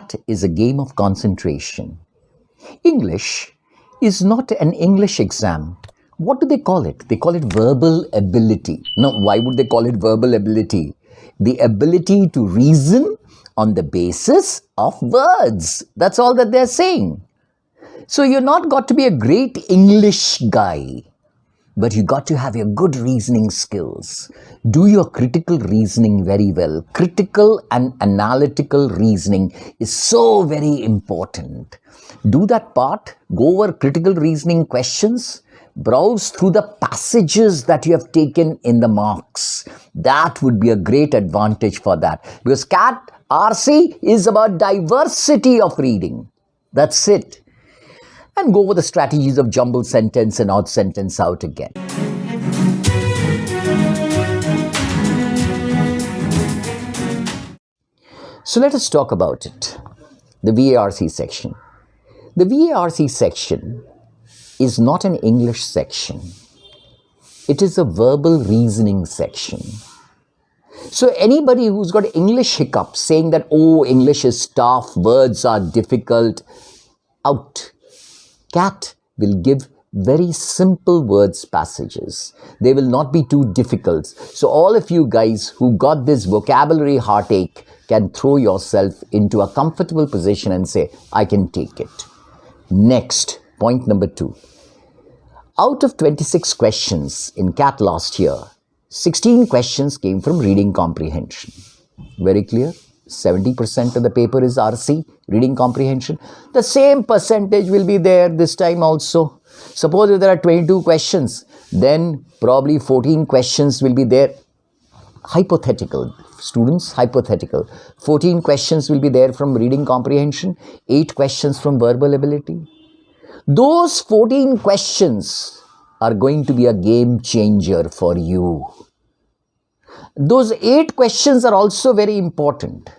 CAT is a game of concentration. English is not an English exam. What do they call it? They call it verbal ability. Now, why would they call it verbal ability? The ability to reason on the basis of words. That's all that they're saying. So you're not got to be a great English guy, but you got to have your good reasoning skills. Do your critical reasoning very well. Critical and analytical reasoning is so very important. Do that part. Go over critical reasoning questions. Browse through the passages that you have taken in the marks. That would be a great advantage for that. Because CAT RC is about diversity of reading. That's it. And go over the strategies of jumbled sentence and odd sentence out again. So let us talk about it. The VARC section. The VARC section is not an English section. It is a verbal reasoning section. So anybody who's got English hiccups saying that, oh, English is tough, words are difficult, out. CAT will give very simple words passages. They will not be too difficult. So all of you guys who got this vocabulary heartache can throw yourself into a comfortable position and say, I can take it. Next, point number 2. Out of 26 questions in CAT last year, 16 questions came from reading comprehension. Very clear? 70% of the paper is RC, reading comprehension. The same percentage will be there this time also. Suppose if there are 22 questions, then probably 14 questions will be there. Hypothetical, students, hypothetical. 14 questions will be there from reading comprehension, 8 questions from verbal ability. Those 14 questions are going to be a game changer for you. Those 8 questions are also very important.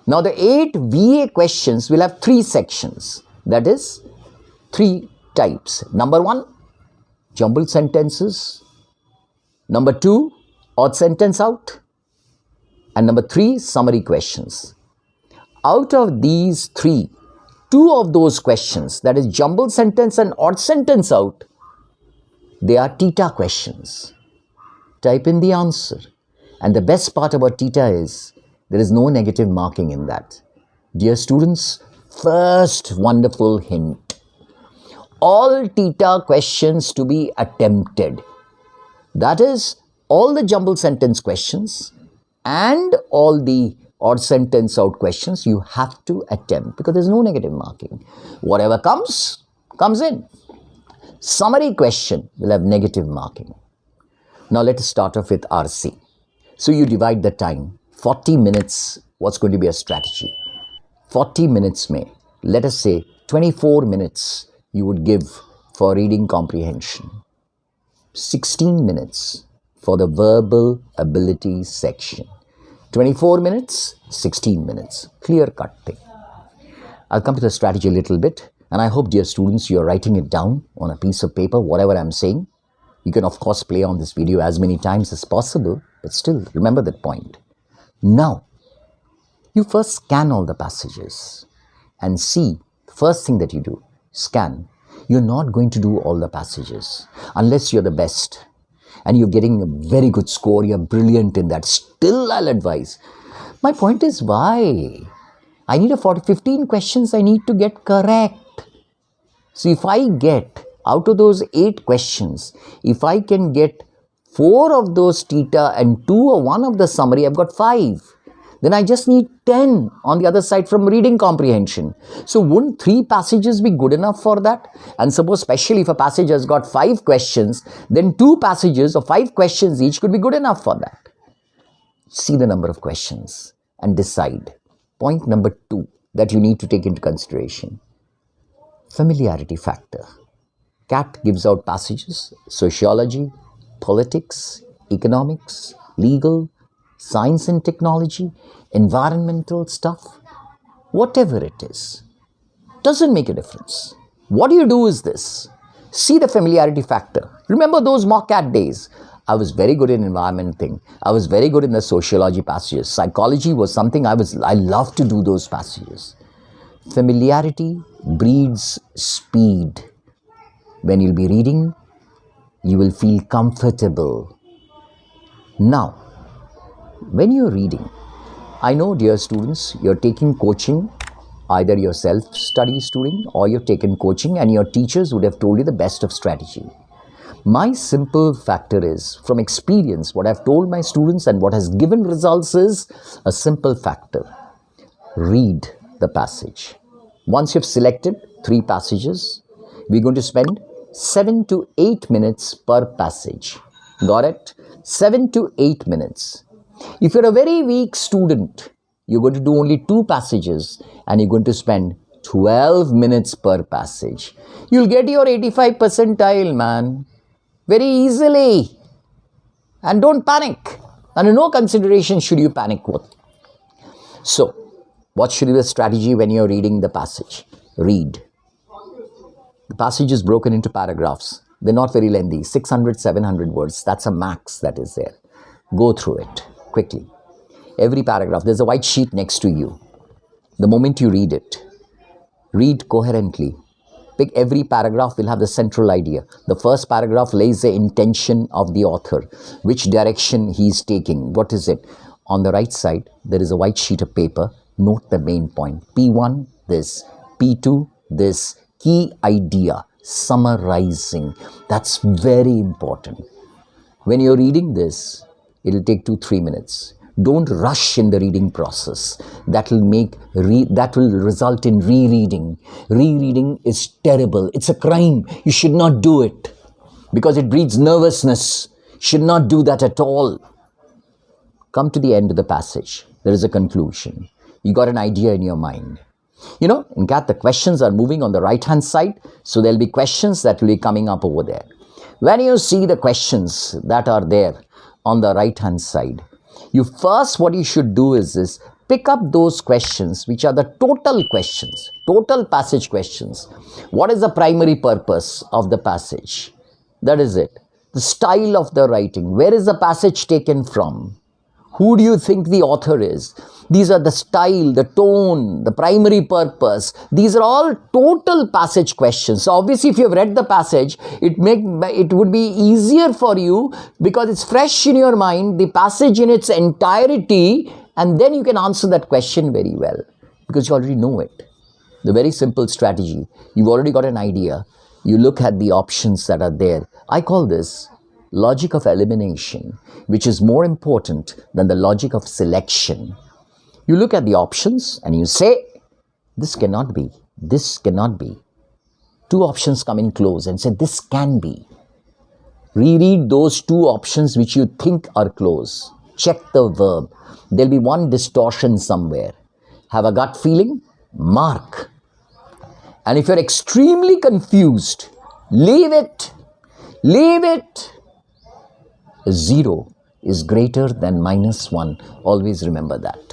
Now, the 8 VA questions will have 3 sections. That is, 3 types. Number 1, jumbled sentences. Number 2, odd sentence out. And number 3, summary questions. Out of these 3, 2 of those questions, that is jumbled sentence and odd sentence out, they are TETA questions. Type in the answer. And the best part about TETA is, there is no negative marking in that. Dear students, first wonderful hint. All TETA questions to be attempted. That is, all the jumbled sentence questions and all the odd sentence out questions you have to attempt because there is no negative marking. Whatever comes in. Summary question will have negative marking. Now let us start off with RC. So you divide the time. 40 minutes, what's going to be a strategy? 40 minutes may, let us say 24 minutes you would give for reading comprehension. 16 minutes for the verbal ability section. 24 minutes, 16 minutes. Clear cut thing. I'll come to the strategy a little bit and I hope, dear students, you're writing it down on a piece of paper, whatever I'm saying. You can of course play on this video as many times as possible, but still remember that point. Now, you first scan all the passages and see, first thing that you do, scan. You're not going to do all the passages unless you're the best and you're getting a very good score, you're brilliant in that. Still, I'll advise. My point is why? I need 15 questions I need to get correct. So if I get, out of those 8 questions, if I can get 4 of those TETA and 2 or 1 of the summary, I've got 5. Then I just need 10 on the other side from reading comprehension. So wouldn't 3 passages be good enough for that? And suppose especially if a passage has got 5 questions, then 2 passages or 5 questions each could be good enough for that. See the number of questions and decide. Point number 2 that you need to take into consideration. Familiarity factor. CAT gives out passages, sociology, politics, economics, legal, science and technology, environmental stuff, whatever it is, doesn't make a difference. What you do is this, see the familiarity factor. Remember those mock CAT days? I was very good in environment thing. I was very good in the sociology passages. Psychology was something I loved to do those passages. Familiarity breeds speed. When you'll be reading, you will feel comfortable. Now, when you're reading, I know, dear students, you're taking coaching, either you're self-study student or you've taken coaching and your teachers would have told you the best of strategy. My simple factor is, from experience, what I've told my students and what has given results is a simple factor. Read the passage. Once you've selected 3 passages, we're going to spend 7 to 8 minutes per passage. Got it? 7 to 8 minutes. If you're a very weak student, you're going to do only 2 passages and you're going to spend 12 minutes per passage. You'll get your 85 percentile, man, very easily. And don't panic. Under no consideration should you panic with. So, what should be the strategy when you're reading the passage? Read. The passage is broken into paragraphs. They're not very lengthy, 600, 700 words. That's a max that is there. Go through it quickly. Every paragraph, there's a white sheet next to you. The moment you read it, read coherently. Pick every paragraph will have the central idea. The first paragraph lays the intention of the author, which direction he's taking. What is it? On the right side, there is a white sheet of paper. Note the main point. P1, this. P2, this. Key idea. Summarizing. That's very important. When you're reading this, it'll take 2-3 minutes. Don't rush in the reading process. That will result in rereading. Rereading is terrible. It's a crime. You should not do it because it breeds nervousness. Should not do that at all. Come to the end of the passage. There is a conclusion. You got an idea in your mind. You know, in CAT, the questions are moving on the right-hand side. So there'll be questions that will be coming up over there. When you see the questions that are there on the right-hand side, what you should do is pick up those questions which are the total questions, total passage questions. What is the primary purpose of the passage? That is it. The style of the writing. Where is the passage taken from? Who do you think the author is? These are the style, the tone, the primary purpose. These are all total passage questions. So obviously if you've read the passage, it would be easier for you because it's fresh in your mind, the passage in its entirety, and then you can answer that question very well because you already know it. The very simple strategy. You've already got an idea. You look at the options that are there. I call this logic of elimination, which is more important than the logic of selection. You look at the options and you say, this cannot be, this cannot be. 2 options come in close and say, this can be. Reread those 2 options which you think are close. Check the verb. There'll be one distortion somewhere. Have a gut feeling? Mark. And if you're extremely confused, leave it. Leave it. 0 is greater than -1. Always remember that.